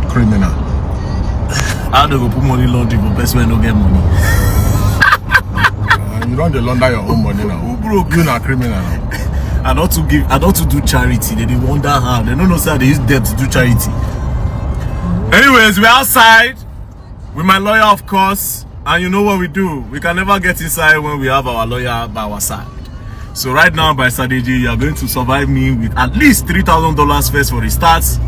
criminal. How do you put money laundering for person when no get money? You don't launder your own money now. Who broke? You not criminal now. I don't to do charity. They wonder how. They don't know how they use debt to do charity. Anyways, we're outside with my lawyer, of course, and you know what we do. We can never get inside when we have our lawyer by our side. So right now, by strategy, you are going to survive me with at least $3,000 first for the starts.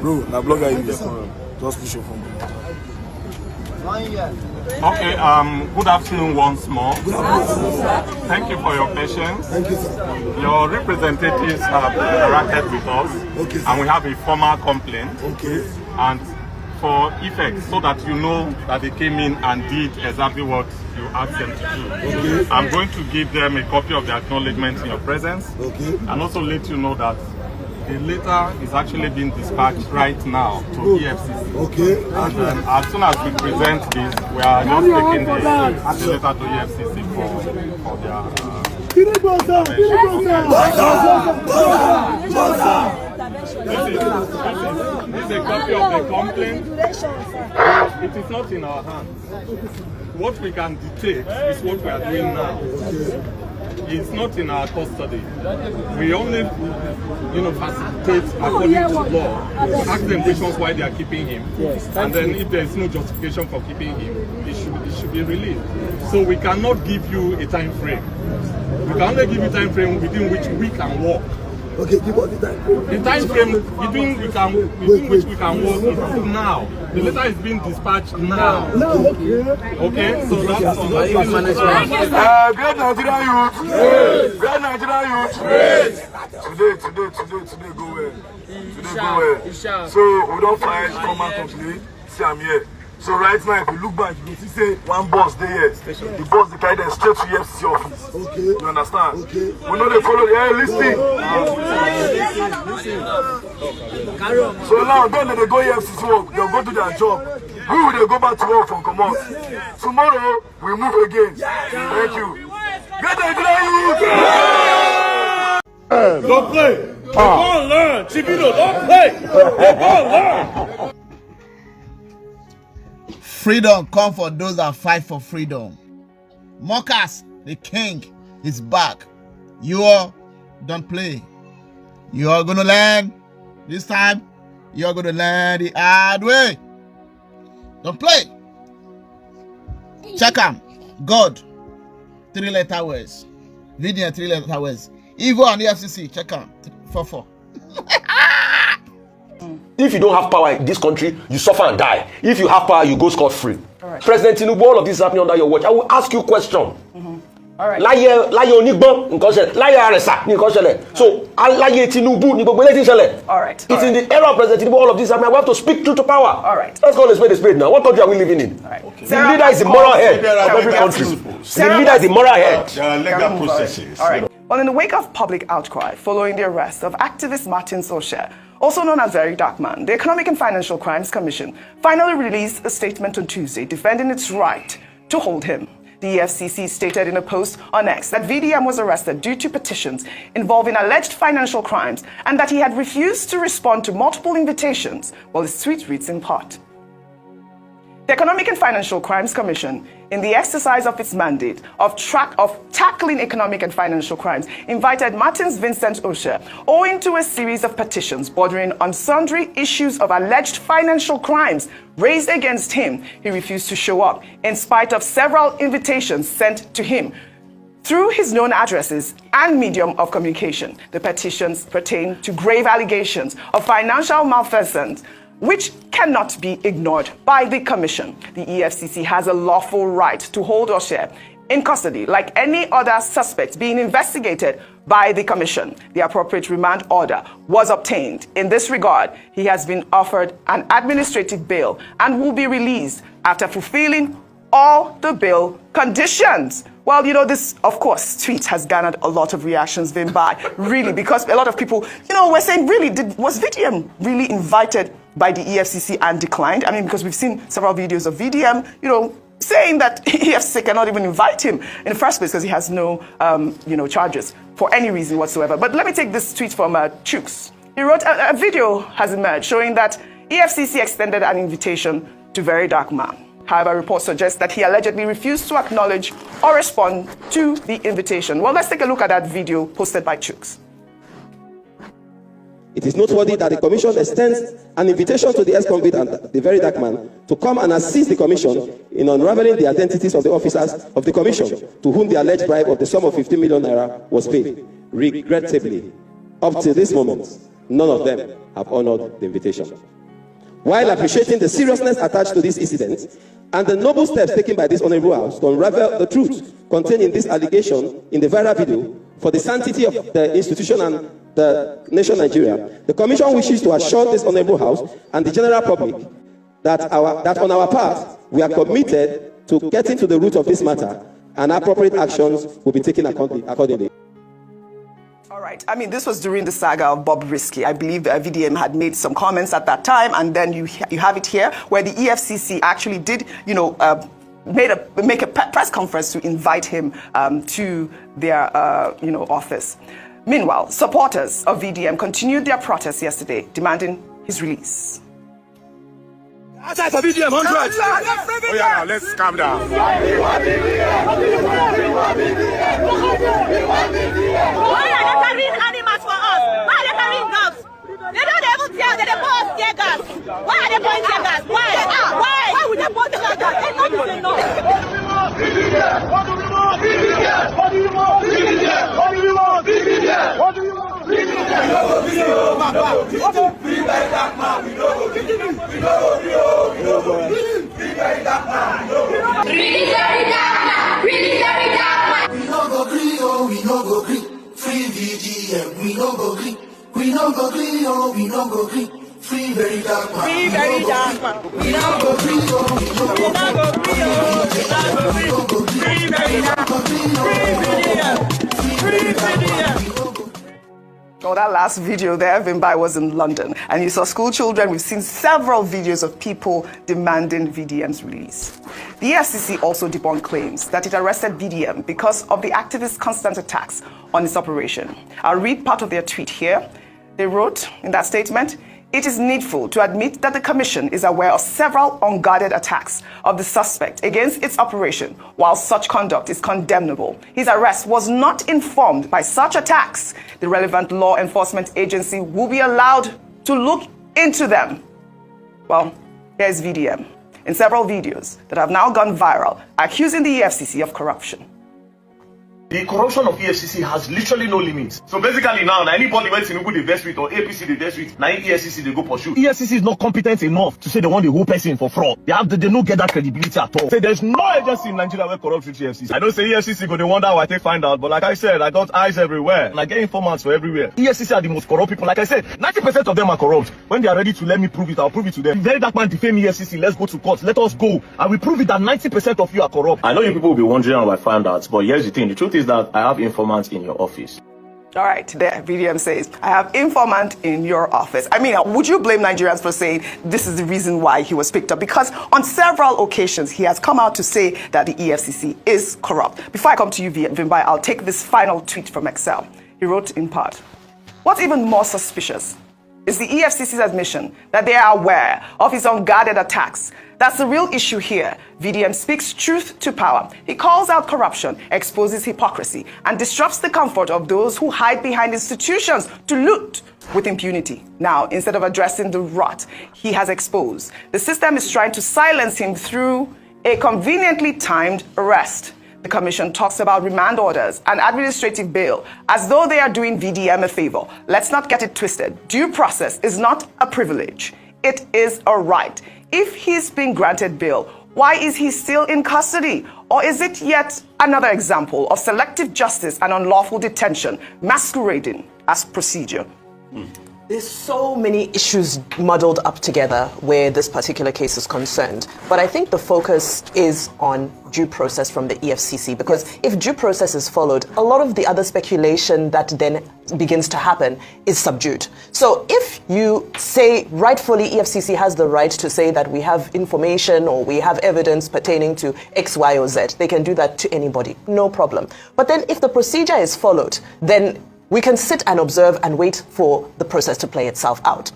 Bro, na blogger you just push your phone. Okay, good afternoon once more. Thank you for your patience. Thank you, sir. Your representatives have interacted with us, okay, and we have a formal complaint. Okay. And for effect, so that you know that they came in and did exactly what you asked them to do. Okay. I'm going to give them a copy of the acknowledgement in your presence. Okay. And also let you know that the letter is actually being dispatched right now to EFCC. Okay. And as soon as we present this, we are just taking the letter to EFCC for their... This is a copy of the complaint. It is not in our hands. What we can dictate is what we are doing now. It's not in our custody. We only, facilitate according to law. Ask them questions why they are keeping him, and then if there is no justification for keeping him, it should be released. So we cannot give you a time frame. We can only give you a time frame within which we can work. Okay, give us the time frame. The time frame within which we can work is now. The letter is being dispatched now. Okay, so that's on the management. Great Nigerian youth. Great Nigerian youth. Today go well. Today go well. So we don't find common complaint. See, I'm here. So right now, if you look back, you can see one boss there. The boss they carry them straight to EFCC office. Okay. You understand? Okay. We know they follow. Hey, listen. So now, then they go EFCC work. They'll go to their job. We will go back to work from command. Tomorrow we move again. Thank you. Get the Don't play. Don't learn. Chibino, don't play. Don't learn. Freedom come for those that fight for freedom. Mockers, the king is back. You all don't play. You are gonna learn. This time, you are gonna learn the hard way. Don't play. Check them. God, 3-letter words. Video, 3-letter words. Evil and the FCC, check them. 4-4. If you don't have power in this country, you suffer and die. If you have power, you go scot-free. Right. President Tinubu, all of this is happening under your watch. I will ask you a question. All right. So, all right. It's in the era of President Tinubu, all of this. I mean, we have to speak truth to power. All right. Let's go and spade a spade now. What country are we living in? All right. Okay. The leader is the moral head of every country. The leader is the moral head. There are legal processes. All right. Well, in the wake of public outcry following the arrest of activist Martin Solskjaer, also known as VeryDarkMan, the Economic and Financial Crimes Commission finally released a statement on Tuesday defending its right to hold him. The EFCC stated in a post on X that VDM was arrested due to petitions involving alleged financial crimes and that he had refused to respond to multiple invitations, while his tweet reads in part. The Economic and Financial Crimes Commission, in the exercise of its mandate of tackling economic and financial crimes, invited Martins Vincent Osher, owing to a series of petitions bordering on sundry issues of alleged financial crimes raised against him. He refused to show up, in spite of several invitations sent to him through his known addresses and medium of communication. The petitions pertain to grave allegations of financial malfeasance, which cannot be ignored by the Commission. The EFCC has a lawful right to hold Osher in custody like any other suspect being investigated by the Commission. The appropriate remand order was obtained. In this regard, he has been offered an administrative bail and will be released after fulfilling all the bail conditions. Well, you know, this, of course, tweet has garnered a lot of reactions, Vimbai, really, because a lot of people, you know, were saying, really, was VDM really invited by the EFCC and declined? I mean, because we've seen several videos of VDM, you know, saying that EFCC cannot even invite him in the first place because he has no, you know, charges for any reason whatsoever. But let me take this tweet from Chooks. He wrote, a video has emerged showing that EFCC extended an invitation to VeryDarkMan. However, reports suggest that he allegedly refused to acknowledge or respond to the invitation. Well, let's take a look at that video posted by Chooks. It is noteworthy that the Commission extends an invitation to the ex-convict and the VeryDarkMan to come and assist the Commission in unraveling the identities of the officers of the Commission to whom the alleged bribe of the sum of 15 million naira was paid. Regrettably, up to this moment, none of them have honored the invitation. While appreciating the seriousness attached to this incident and the noble steps taken by this Honorable House to unravel the truth contained in this allegation in the viral video for the sanctity of the institution and the nation Nigeria, the Commission wishes to assure this Honorable House and the general public that on our part, we are committed to getting to the root of this matter and appropriate actions will be taken accordingly. All right. I mean, this was during the saga of Bob Risky. I believe VDM had made some comments at that time, and then you have it here where the EFCC actually did, you know, make a press conference to invite him to their, you know, office. Meanwhile, supporters of VDM continued their protest yesterday, demanding his release. Outside for VDM 100. Oh yeah, now let's calm down. Why are they carrying animals for us? Why are they carrying dogs? They don't even tell. They pour us tear gas. Why are they pouring tear gas? Why? Why would they pour tear gas? Enough is enough. What do we want? What do you want? What do you want? What do you want? Free VeryDarkMan, we know. Free VeryDarkMan, Free VeryDarkMan, Free VeryDarkMan. We no go green, oh, we no go green. Free VDM, we no go green. We no go green, oh, we no go green. Free VeryDarkMan, Free VeryDarkMan. We no go green, oh, we no go green. We no go green, Free VeryDarkMan, Free VDM. Oh, that last video there, Vimbai, was in London, and you saw school children. We've seen several videos of people demanding VDM's release. The EFCC also debunked claims that it arrested VDM because of the activists' constant attacks on its operation. I'll read part of their tweet here. They wrote in that statement, "It is needful to admit that the Commission is aware of several unguarded attacks of the suspect against its operation. While such conduct is condemnable, his arrest was not informed by such attacks. The relevant law enforcement agency will be allowed to look into them." Well, here's VDM in several videos that have now gone viral accusing the EFCC of corruption. The corruption of EFCC has literally no limits. So basically now anybody when Tinubu they vex with or APC they vex with, now EFCC they go pursue. EFCC is not competent enough to say they want the whole person for fraud. They don't get that credibility at all. Say there's no agency in Nigeria where corrupt with EFCC. I don't say EFCC go they wonder why they find out, but like I said, I got eyes everywhere and I get informants for everywhere. EFCC are the most corrupt people. Like I said, 90% of them are corrupt. When they are ready to let me prove it, I'll prove it to them. VeryDarkMan defame EFCC. Let's go to court. Let us go. And we prove it that 90% of you are corrupt. I know you people will be wondering how I found out, but here's the thing. The truth is that I have informants in your office. All right, there, VDM says, I have informant in your office. I mean, would you blame Nigerians for saying this is the reason why he was picked up? Because on several occasions, he has come out to say that the EFCC is corrupt. Before I come to you, Vimbai, I'll take this final tweet from Excel. He wrote in part, "What's even more suspicious is the EFCC's admission that they are aware of his unguarded attacks That's the real issue here. VDM speaks truth to power. He calls out corruption, exposes hypocrisy, and disrupts the comfort of those who hide behind institutions to loot with impunity. Now, instead of addressing the rot he has exposed, the system is trying to silence him through a conveniently timed arrest. The commission talks about remand orders and administrative bail as though they are doing VDM a favor. Let's not get it twisted. Due process is not a privilege. It is a right. If he's been granted bail, why is he still in custody? Or is it yet another example of selective justice and unlawful detention masquerading as procedure? There's so many issues muddled up together where this particular case is concerned. But I think the focus is on due process from the EFCC, because if due process is followed, a lot of the other speculation that then begins to happen is subdued. So if you say rightfully EFCC has the right to say that we have information or we have evidence pertaining to X, Y, or Z, they can do that to anybody, no problem. But then if the procedure is followed, then we can sit and observe and wait for the process to play itself out.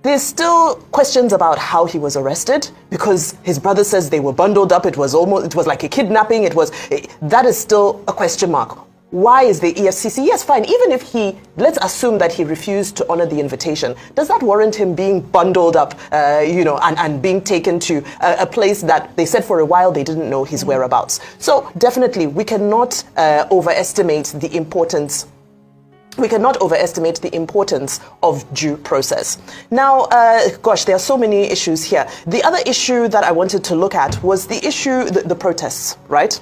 There's still questions about how he was arrested, because his brother says they were bundled up. It was like a kidnapping. That is still a question mark. Why is the EFCC? Yes, fine. Even if let's assume that he refused to honor the invitation, does that warrant him being bundled up, and being taken to a place that they said for a while they didn't know his whereabouts? So definitely, we cannot overestimate the importance. We cannot overestimate the importance of due process. Now, there are so many issues here. The other issue that I wanted to look at was the issue, the protests, right?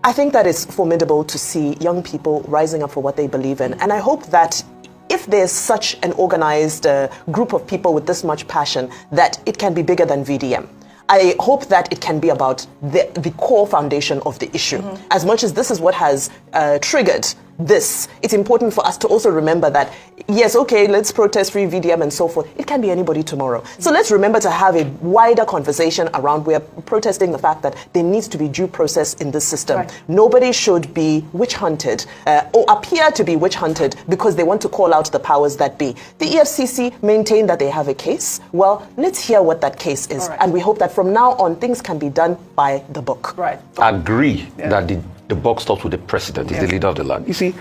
I think that it's formidable to see young people rising up for what they believe in. And I hope that if there's such an organized group of people with this much passion, that it can be bigger than VDM. I hope that it can be about the core foundation of the issue. As much as this is what has triggered this, it's important for us to also remember that, yes, okay, let's protest free VDM and so forth. It can be anybody tomorrow. So let's remember to have a wider conversation around we're protesting the fact that there needs to be due process in this system. Right. Nobody should be witch hunted or appear to be witch hunted because they want to call out the powers that be. The EFCC maintain that they have a case. Well, let's hear what that case is. Right. And we hope that from now on, things can be done by the book. Right. Agree that the buck stops with the president, is the leader of the land. You see,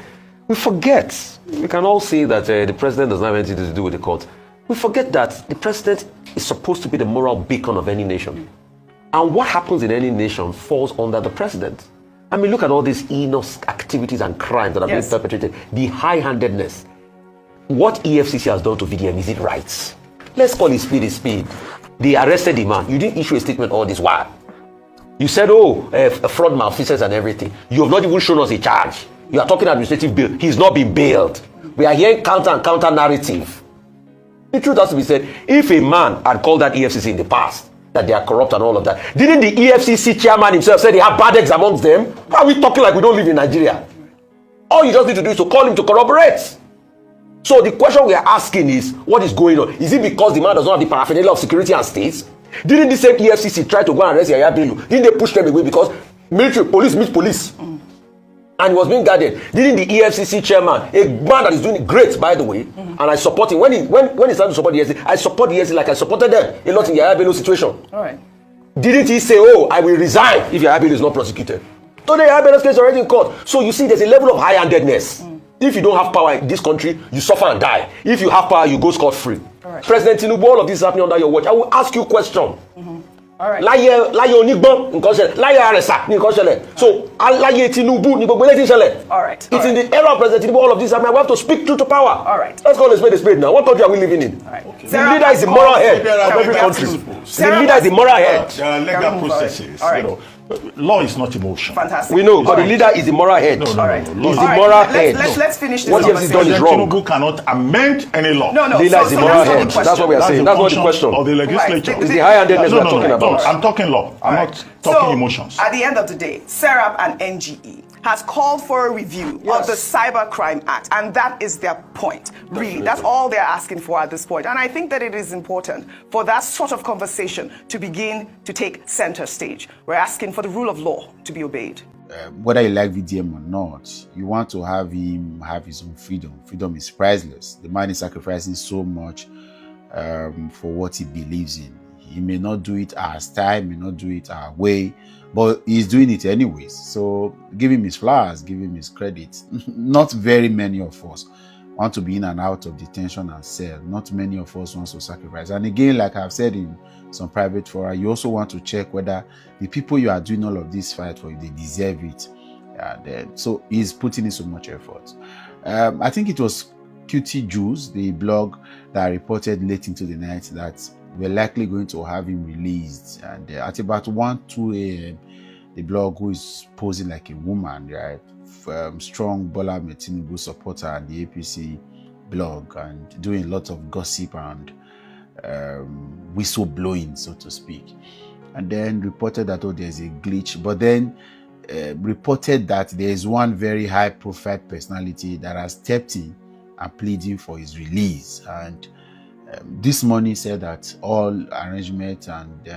we forget, we can all say that the president doesn't have anything to do with the court. We forget that the president is supposed to be the moral beacon of any nation. And what happens in any nation falls under the president. I mean, look at all these heinous activities and crimes that are being perpetrated. The high-handedness. What EFCC has done to VDM, is it right? Let's call it speed is speed. They arrested the man. You didn't issue a statement all this while. You said, fraud, malfeasance and everything. You have not even shown us a charge. You are talking administrative bail. He's not been bailed. We are hearing counter narrative. The truth has to be said. If a man had called that EFCC in the past, that they are corrupt and all of that, didn't the EFCC chairman himself say they have bad eggs amongst them? Why are we talking like we don't live in Nigeria? All you just need to do is to call him to corroborate. So the question we are asking is, what is going on? Is it because the man does not have the paraphernalia of security and states? Didn't the same EFCC try to go and arrest Yaya Bello? Didn't they push them away because military, police meets police? And he was being guarded. Didn't the EFCC chairman, a man that is doing great, by the way, and I support him, when he started to support the EFCC, I support the EFCC like I supported them a lot in Yaya Bello's situation. All right. Didn't he say, I will resign if Yaya Bello is not prosecuted? So the Yaya Bello's case is already in court. So you see, there's a level of high-handedness. If you don't have power in this country, you suffer and die. If you have power, you go scot-free. Right. President Tinubu, all of this is happening under your watch. I will ask you a question. All right. So, all right. It's in the era of President Tinubu, all of this. I mean, we have to speak truth to power. All right. Let's call a spade now. What country are we living in? All right. Okay. The leader is the moral head of every country. The leader is the moral head. There are legal processes. All right. Law is not emotion. Fantastic. We know, but the leader is the moral head. No. He's the moral head. Let's finish this. What he has done is wrong. Tinubu cannot amend any law. No. The leader is the moral head. That's what we are saying. That's what the question. Of the legislature. It's the high-handedness we're talking about. I'm talking law. I'm not talking emotions. At the end of the day, Serap and NGE has called for a review of the Cybercrime Act, and that is their point. Really, that's all they're asking for at this point. And I think that it is important for that sort of conversation to begin to take center stage. We're asking for the rule of law to be obeyed. Whether you like VDM or not, you want to have him have his own freedom. Freedom is priceless. The man is sacrificing so much for what he believes in. He may not do it our style, may not do it our way, but he's doing it anyways. So give him his flowers, give him his credit. Not very many of us want to be in and out of detention and cell. Not many of us want to sacrifice. And again, like I've said in some private fora, you also want to check whether the people you are doing all of this fight for, they deserve it. And so he's putting in so much effort. I think it was QT Juice, the blog that reported late into the night that we're likely going to have him released. And at about 1-2 a.m., the blog, who is posing like a woman, right? Strong Bola Tinubu supporter and the APC blog, and doing a lot of gossip and whistle blowing, so to speak. And then reported that, oh, there's a glitch. But then reported that there is one very high profile personality that has stepped in and pleading for his release. And this morning said that all arrangements and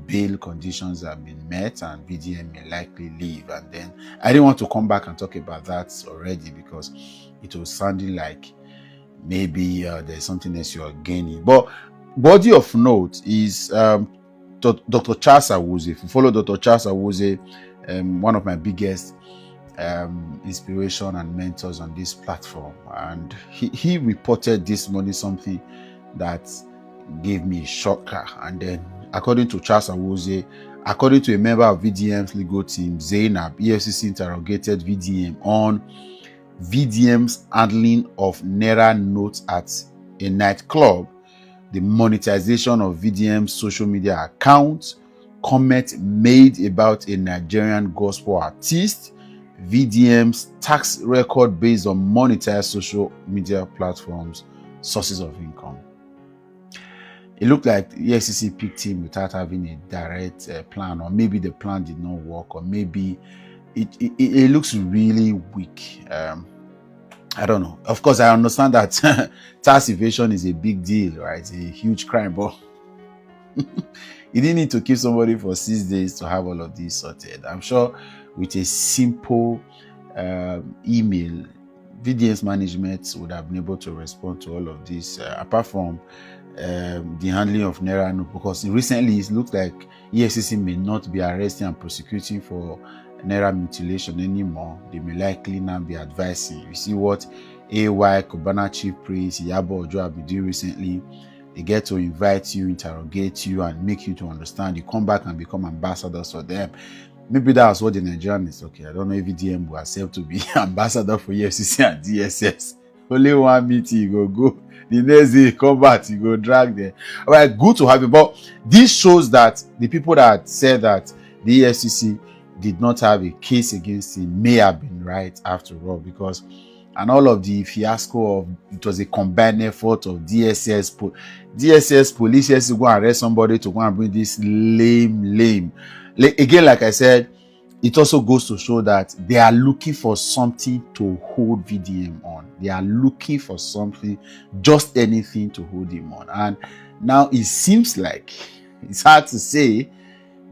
bail conditions have been met and VDM may likely leave. And then I didn't want to come back and talk about that already because it was sounding like maybe there's something else you are gaining. But body of note is Dr. Charles Awuzie. If you follow Dr. Charles Awuzie, one of my biggest inspiration and mentors on this platform, and he reported this morning something that gave me a shocker. And then according to Charles Awuzie, according to a member of VDM's legal team, Zainab, EFCC interrogated VDM on VDM's handling of Naira notes at a nightclub, the monetization of VDM's social media account, comment made about a Nigerian gospel artist, VDM's tax record based on monetized social media platforms, sources of income. It looked like the EFCC picked him without having a direct plan, or maybe the plan did not work, or maybe it looks really weak. I don't know. Of course, I understand that tax evasion is a big deal, right? It's a huge crime, but you didn't need to keep somebody for 6 days to have all of this sorted. I'm sure with a simple email, VDM's management would have been able to respond to all of this, apart from the handling of Naira note, because recently it looks like EFCC may not be arresting and prosecuting for Naira mutilation anymore. They may likely now be advising. You see what AY, Cubana Chief Priest, Iyabo Ojo have been doing recently. They get to invite you, interrogate you, and make you to understand. You come back and become ambassadors for them. Maybe that's what the Nigerian is. Okay, I don't know if VDM will accept to be ambassador for EFCC and DSS. Only one meeting, you go. The next day, come back, you go drag them. All right, good to have you. But this shows that the people that said that the EFCC did not have a case against him may have been right after all, because and all of the fiasco of it was a combined effort of DSS police has to go and arrest somebody to go and bring this lame. Again, like I said, it also goes to show that they are looking for something to hold VDM on. They are looking for something, just anything to hold him on. And now it seems like, it's hard to say,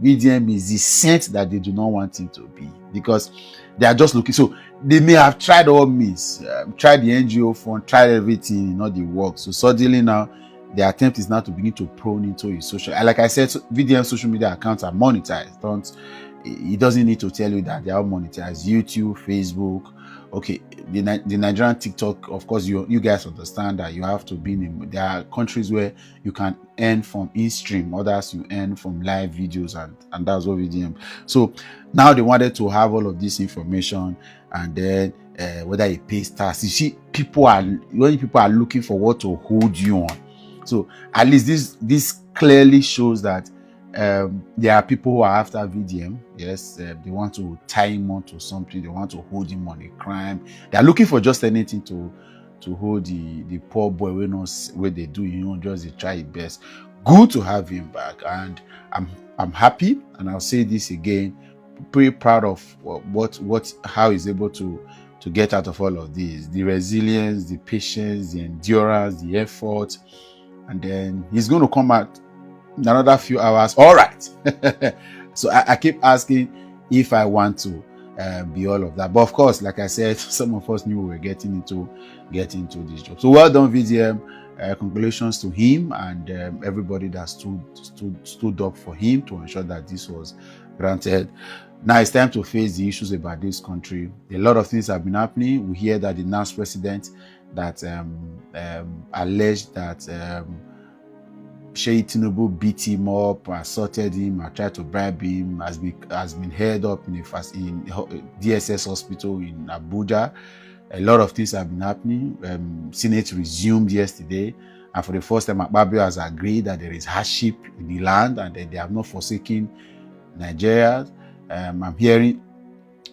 VDM is the saint that they do not want him to be, because they are just looking. So they may have tried all means, tried the NGO fund, tried everything, not the work. So suddenly now, the attempt is now to begin to prone into his social. Like I said, VDM social media accounts are monetized. It doesn't need to tell you that they are monetized. YouTube, Facebook. Okay, the Nigerian TikTok, of course, you guys understand that you have to be in. There are countries where you can earn from in-stream, others you earn from live videos, and that's what VDM. So now they wanted to have all of this information, and then whether it pays tax. You see, when people are looking for what to hold you on. So at least this clearly shows that there are people who are after VDM. Yes, they want to tie him on to something. They want to hold him on a crime. They are looking for just anything to hold the poor boy. We know what they do. Just they try it best. Good to have him back, and I'm happy. And I'll say this again, pretty proud of how he's able to get out of all of this. The resilience, the patience, the endurance, the effort, and then he's going to come out in another few hours. All right. So I keep asking if I want to be all of that. But of course, like I said, some of us knew we were getting into this job. So well done, VDM. congratulations to him and everybody that stood up for him to ensure that this was granted. Now it's time to face the issues about this country. A lot of things have been happening. We hear that the NAS president that alleged that Sheyi Tinubu beat him up, assaulted him, or tried to bribe him, has been held up in DSS hospital in Abuja. A lot of things have been happening. Senate resumed yesterday, and for the first time, Akpabio has agreed that there is hardship in the land and that they have not forsaken Nigeria. I'm hearing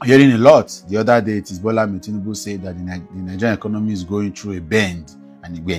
a lot. The other day, it is Bola Tinubu said that the Nigerian economy is going through a bend, and we're